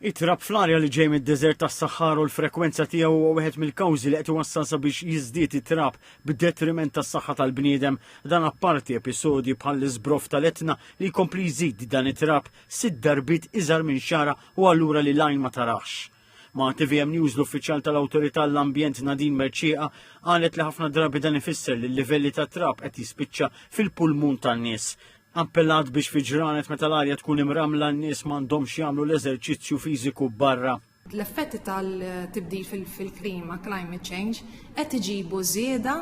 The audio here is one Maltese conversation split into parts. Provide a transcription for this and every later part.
It-trab fl-arja li ġej mid-deżert tas-Sahara u l-frekwenza tiegħu huwa wieħed mill-kawżi li qed iwassal sabiex jiżdied it-trab bid-detriment tas-saħħa tal-bniedem. Dan apparti episodji bħal l-iżbrof tal-etna li jkompli jżid dan it-trab 6 darbiet iżgħar minn xara u allura li l-għajn ma tarax. Ma' TVM News l-uffiċjal tal-Awtorità l-Ambjent Nadine Merċieqa qalet li ħafna drabi dan ifisser li l-livelli tat-trab qed jispiċċa fil-pulmun tan-nies. Appellat biex fi ġranet meta l-arja tkun imramla n-nies m'għandhomx jagħmlu l-eżerċizzju fiżiku barra. L-effetti tal-tibdil fil-klima, climate change, qed iġibu żieda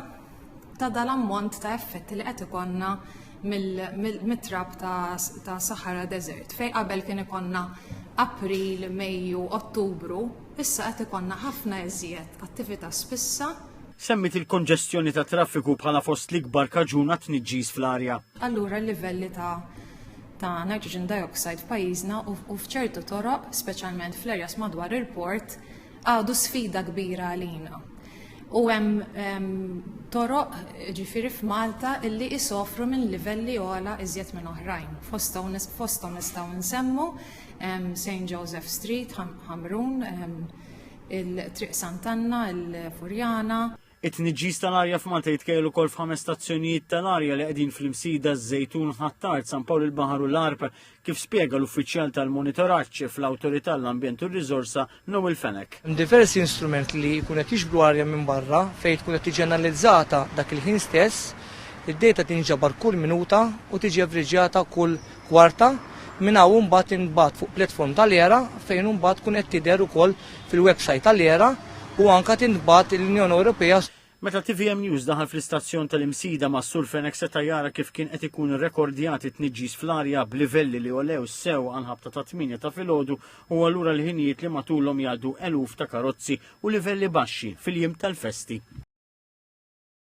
ta' dal-ammont ta' effetti li qed ikonna mit-trab ta' Sahara Desert. Fejn qabel kien ikonna April, Mejju, Ottubru, issa qed ikonna ħafna iżjed attività spissa. Semmit il-konġestjoni ta' traffiku bħala fost l-ikbar kaġun għat-tniġġis fl-arja. Allura l-livelli ta' nitrogen dioxide f'pajjiżna u f'ċertu toroq, speċjalment fl-areas madwar il-port, għadu sfida kbira għalina. U hemm toroq ġifieri f'Malta illi isofru minn livelli ogħla iżjed minn oħrajn. Fosthom nistgħu nsemmu St. Joseph Street, Hamrun, il-Triq Sant'Anna, il-Furjana. It-tniġġis tal-arja f'Malta jitkejlu wkoll f'5 stazzjonijiet tal-arja li qegħdin fl-imsida Żejtun, Ħattart, San Pawl il-Baħar u l-Arp, kif spjega l-uffiċjal tal-monitoraġġ fl-Awtorità l-Ambjent u r-Riżorsa Noel Fenech. Diversi instrumenti li jkun qed jiġbru arja minn barra fejn tkun qed tiġi analizzata dak il-ħin stess, id-data tinġabar kull minuta u tiġi avreġġjata kull kwarta minn hawn imbagħad fuq platform tal-ERA fejn imbagħad tkun qed tidher ukoll fil-website tal-ERA u anka tinbagħat l-Unjoni Ewropea. Meta TVM News daħal fl-istazzjon tal-imsida ma' Sur Fenech seta' jara kif kien qed ikun irrekordjati tniġġis fl-arja b'livelli li olew sew anħabta ta' 8 ta' filgħodu u allura l-ħinijiet li matulhom jgħaddu eluf ta' karozzi u livelli baxxi fil-jiem tal-festi.